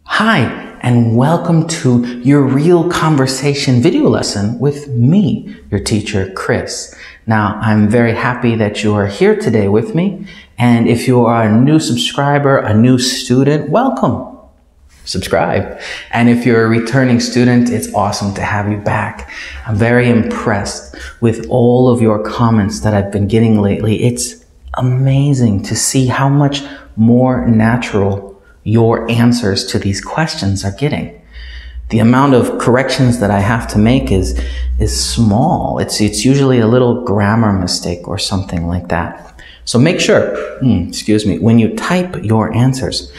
Hi, and welcome to your Real Conversation video lesson with me, your teacher, Chris. Now, I'm very happy that you are here today with me. And if you are a new subscriber, a new student, welcome. Subscribe. And if you're a returning student, it's awesome to have you back. I'm very impressed with all of your comments that I've been getting lately. It's amazing to see how much more natural your answers to these questions are getting. The amount of corrections that I have to make is small. It's usually a little grammar mistake or something like that. So make sure, when you type your answers,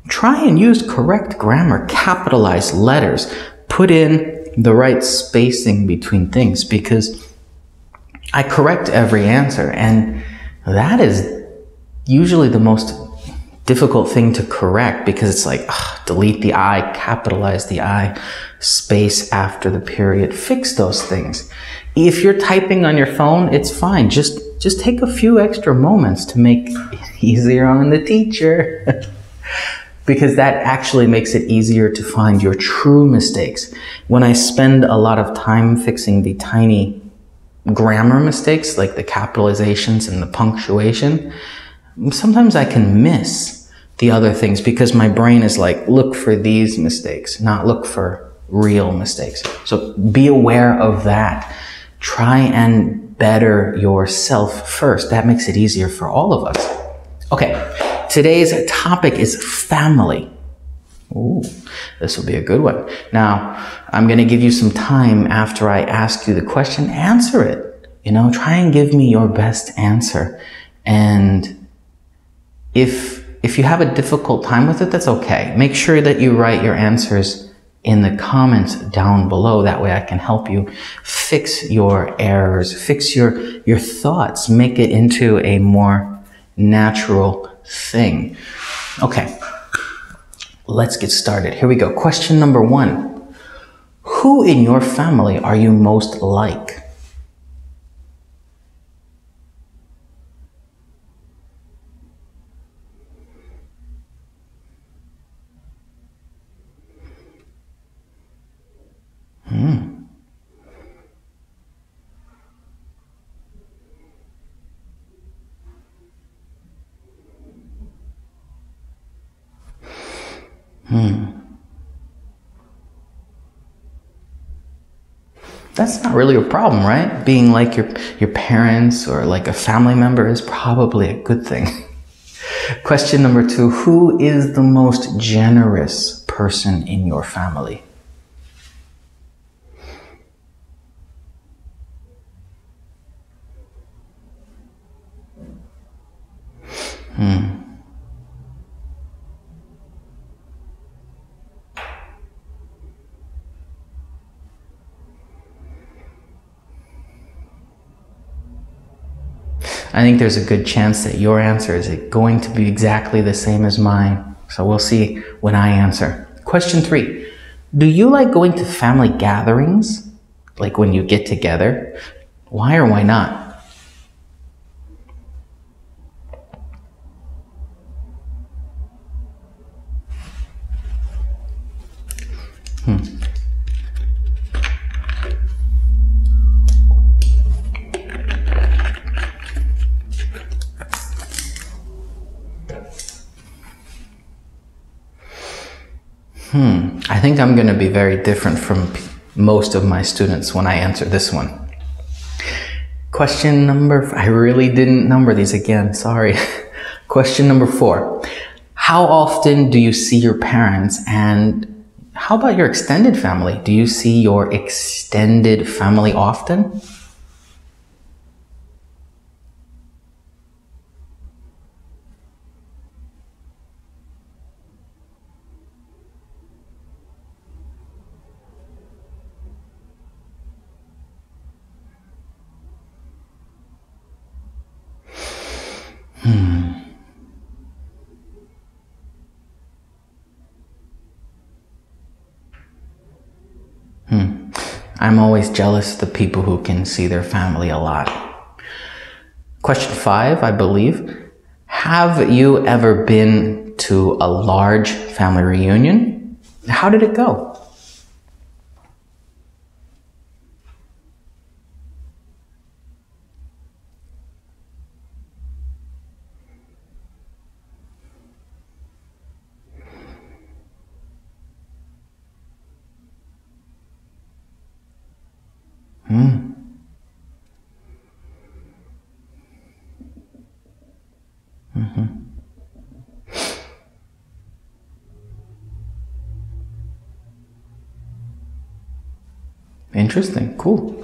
try and use correct grammar, capitalize letters, put in the right spacing between things, because I correct every answer, and that is usually the most difficult thing to correct, because it's like, delete the I, capitalize the I, space after the period, fix those things. If you're typing on your phone, it's fine. Just take a few extra moments to make it easier on the teacher. Because that actually makes it easier to find your true mistakes. When I spend a lot of time fixing the tiny grammar mistakes, like the capitalizations and the punctuation, sometimes I can miss the other things because my brain is like, look for these mistakes, not look for real mistakes. So be aware of that. Try and better yourself first. That makes it easier for all of us. Okay, today's topic is family. Ooh, this will be a good one. Now, I'm going to give you some time after I ask you the question. Answer it. Try and give me your best answer. And if you have a difficult time with it, that's okay. Make sure that you write your answers in the comments down below. That way I can help you fix your errors, fix your thoughts, make it into a more natural thing. Okay, let's get started. Here we go. Question number 1. Who in your family are you most like? That's not really a problem, right? Being like your parents or like a family member is probably a good thing. Question number 2, who is the most generous person in your family? I think there's a good chance that your answer is going to be exactly the same as mine. So we'll see when I answer. Question 3. Do you like going to family gatherings? Like when you get together? Why or why not? I think I'm going to be very different from most of my students when I answer this one. Question number, I really didn't number these again, sorry. Question number 4. How often do you see your parents, and how about your extended family? Do you see your extended family often? I'm always jealous of the people who can see their family a lot. Question 5, I believe. Have you ever been to a large family reunion. How did it go? Interesting. Cool.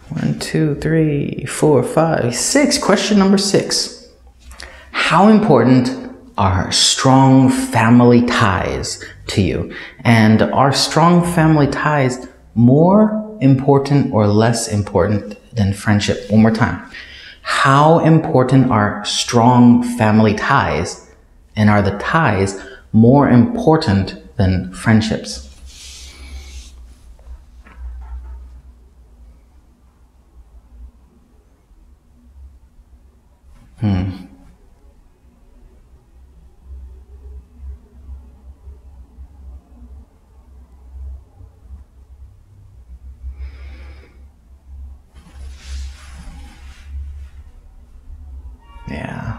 1, 2, 3, 4, 5, 6. Question number 6. How important are strong family ties to you? And are strong family ties more important or less important than friendship? One more time. How important are strong family ties? And are the ties more important than friendships? Yeah.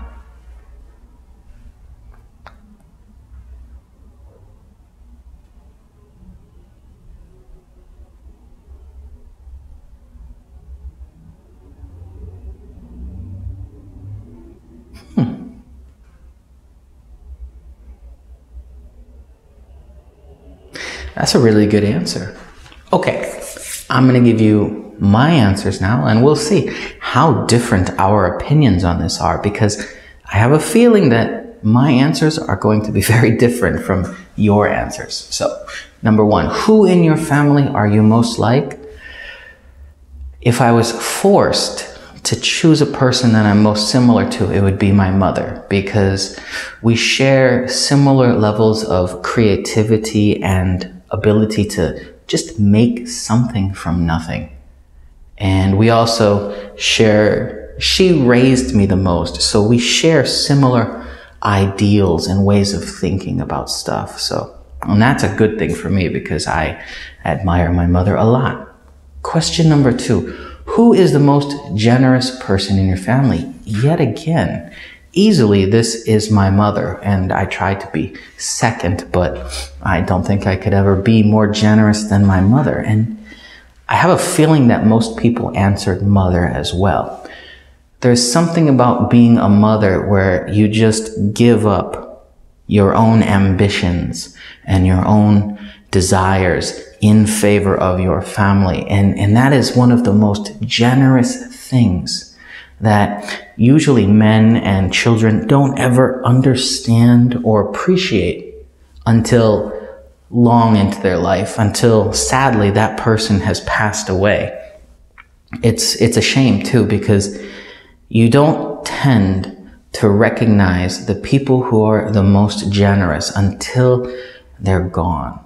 That's a really good answer. Okay, I'm going to give you my answers now, and we'll see how different our opinions on this are, because I have a feeling that my answers are going to be very different from your answers. So, number 1, who in your family are you most like? If I was forced to choose a person that I'm most similar to, it would be my mother, because we share similar levels of creativity and ability to just make something from nothing. And we also share, she raised me the most, so we share similar ideals and ways of thinking about stuff. So, and that's a good thing for me because I admire my mother a lot. Question number 2, who is the most generous person in your family? Yet again, easily this is my mother, and I try to be second, but I don't think I could ever be more generous than my mother. And I have a feeling that most people answered mother as well. There's something about being a mother where you just give up your own ambitions and your own desires in favor of your family. And that is one of the most generous things that usually men and children don't ever understand or appreciate until long into their life, until sadly that person has passed away. It's a shame too, because you don't tend to recognize the people who are the most generous until they're gone.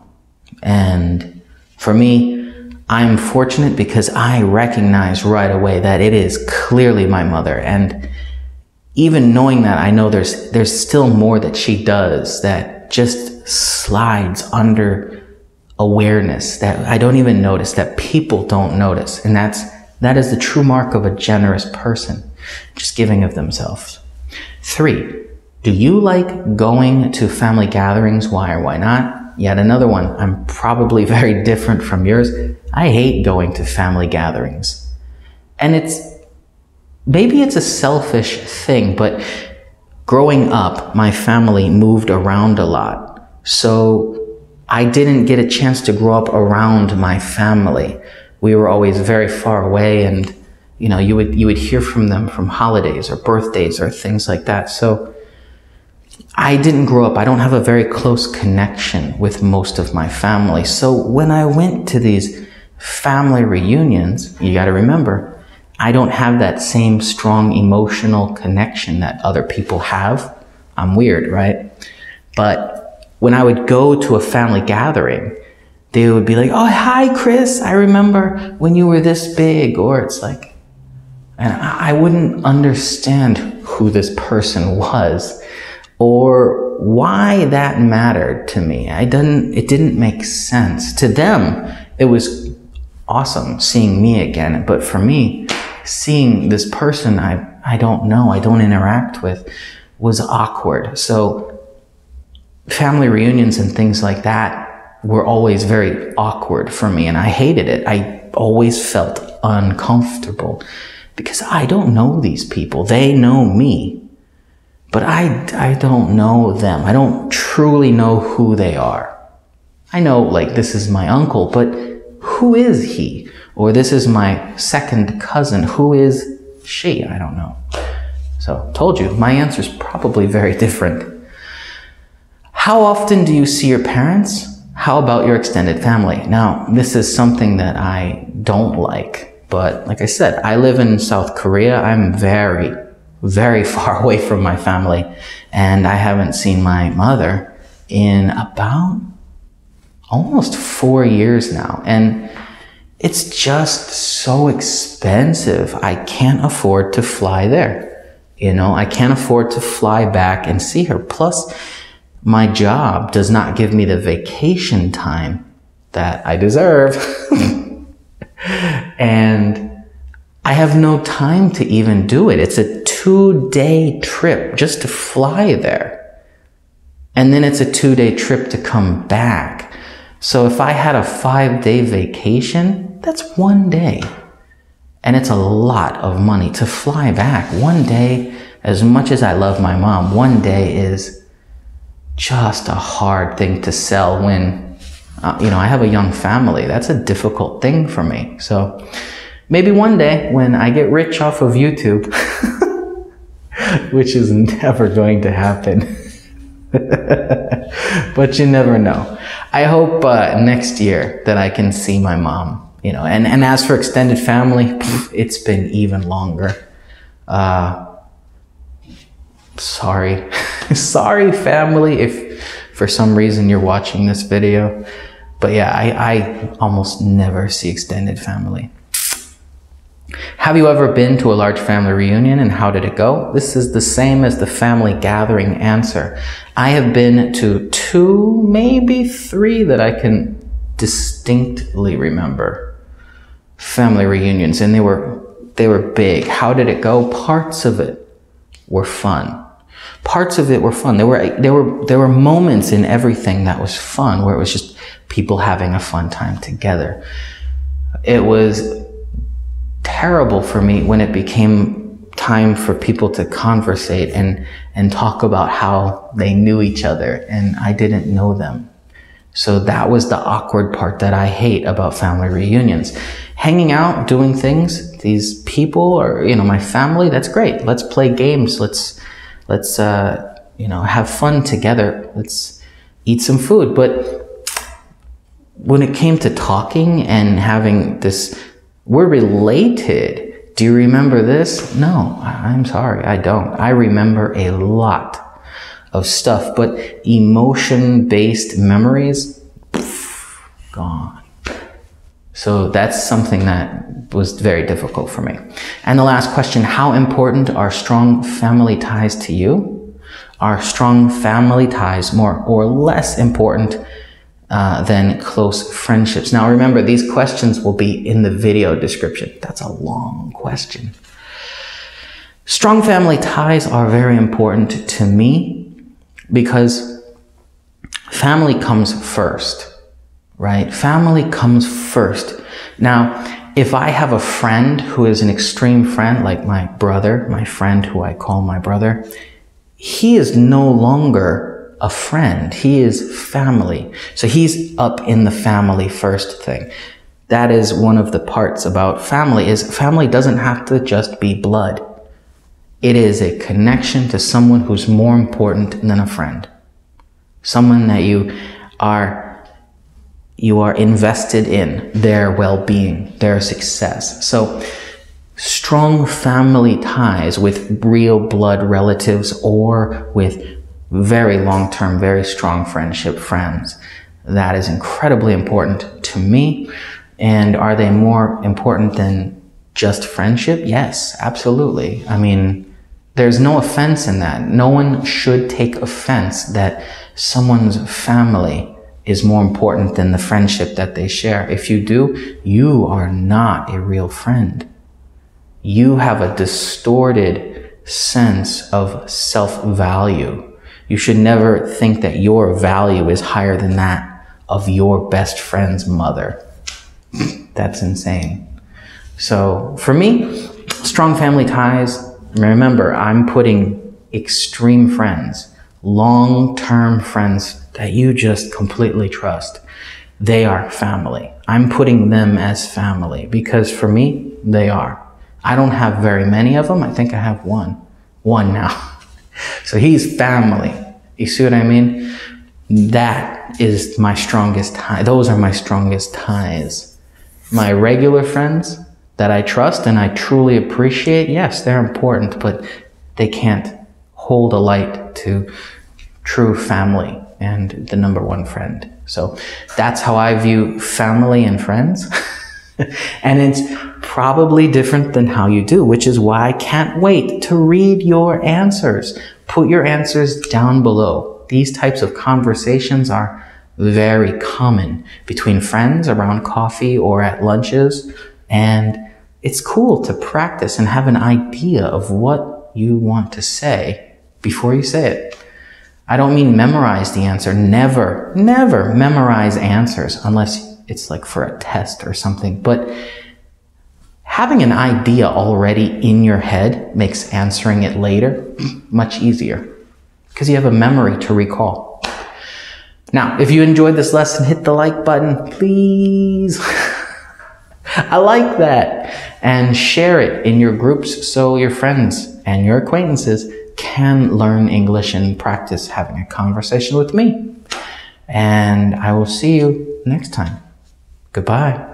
And for me, I'm fortunate because I recognize right away that it is clearly my mother. And even knowing that, I know there's still more that she does that just slides under awareness that I don't even notice, that people don't notice. And that is the true mark of a generous person, just giving of themselves. 3, do you like going to family gatherings? Why or why not? Yet another one. I'm probably very different from yours. I hate going to family gatherings. And maybe it's a selfish thing, but growing up, my family moved around a lot. So I didn't get a chance to grow up around my family. We were always very far away, and you would hear from them from holidays or birthdays or things like that. So I didn't grow up. I don't have a very close connection with most of my family. So when I went to these family reunions, you got to remember, I don't have that same strong emotional connection that other people have. I'm weird, right? But when I would go to a family gathering, they would be like, "Oh, hi, Chris. I remember when you were this big," or it's like, and I wouldn't understand who this person was. or why that mattered to me. It didn't make sense. To them, it was awesome seeing me again. But for me, seeing this person I don't know, I don't interact with, was awkward. So family reunions and things like that were always very awkward for me, and I hated it. I always felt uncomfortable because I don't know these people. They know me, but I don't know them. I don't truly know who they are. I know, like, this is my uncle, but who is he? Or this is my second cousin. Who is she? I don't know. So, told you, my answer is probably very different. How often do you see your parents? How about your extended family? Now, this is something that I don't like, but like I said, I live in South Korea. I'm very, very far away from my family, and I haven't seen my mother in about almost 4 years now, and it's just so expensive. I can't afford to fly there. I can't afford to fly back and see her. Plus, my job does not give me the vacation time that I deserve. And I have no time to even do it. It's a 2-day trip just to fly there. And then it's a 2-day trip to come back. So if I had a 5-day vacation, that's 1 day. And it's a lot of money to fly back. 1 day, as much as I love my mom, 1 day is just a hard thing to sell when, I have a young family. That's a difficult thing for me. So maybe one day when I get rich off of YouTube, which is never going to happen, but you never know. I hope next year that I can see my mom, and as for extended family, it's been even longer. Sorry. Sorry, family, if for some reason you're watching this video. But yeah, I almost never see extended family. Have you ever been to a large family reunion, and how did it go? This is the same as the family gathering answer. I have been to 2, maybe 3 that I can distinctly remember. Family reunions, and they were big. How did it go? Parts of it were fun. Parts of it were fun. There were moments in everything that was fun, where it was just people having a fun time together. It was terrible for me when it became time for people to conversate and talk about how they knew each other and I didn't know them. So that was the awkward part that I hate about family reunions. Hanging out, doing things, these people or, my family, that's great. Let's play games. Let's have fun together. Let's eat some food. But when it came to talking and having this, we're related. Do you remember this? No, I'm sorry, I don't. I remember a lot of stuff, but emotion-based memories, gone. So that's something that was very difficult for me. And the last question, how important are strong family ties to you? Are strong family ties more or less important than close friendships? Now remember, these questions will be in the video description. That's a long question. Strong family ties are very important to me because family comes first. Right? Family comes first. Now, if I have a friend who is an extreme friend, like my brother, my friend who I call my brother, he is no longer a friend. He is family. So he's up in the family first thing. That is one of the parts about family, is family doesn't have to just be blood. It is a connection to someone who's more important than a friend. Someone that you are invested in their well-being, their success. So strong family ties with real blood relatives or with very long-term, very strong friendship friends, that is incredibly important to me. And are they more important than just friendship? Yes, absolutely. I mean, There's no offense in that. No one should take offense that someone's family is more important than the friendship that they share. If you do, you are not a real friend. You have a distorted sense of self-value. You should never think that your value is higher than that of your best friend's mother. That's insane. So for me, strong family ties, remember, I'm putting extreme friends, long-term friends that you just completely trust. They are family. I'm putting them as family because for me, they are. I don't have very many of them. I think I have one now. So he's family. You see what I mean? That is my strongest tie. Those are my strongest ties. My regular friends that I trust and I truly appreciate, yes, they're important, but they can't hold a light to true family and the number one friend. So that's how I view family and friends. And it's probably different than how you do, which is why I can't wait to read your answers. Put your answers down below. These types of conversations are very common between friends around coffee or at lunches. And it's cool to practice and have an idea of what you want to say before you say it. I don't mean memorize the answer. Never memorize answers unless it's like for a test or something. But having an idea already in your head makes answering it later much easier because you have a memory to recall. Now, if you enjoyed this lesson, hit the like button, please. I like that. And share it in your groups so your friends and your acquaintances can learn English and practice having a conversation with me. And I will see you next time. Goodbye.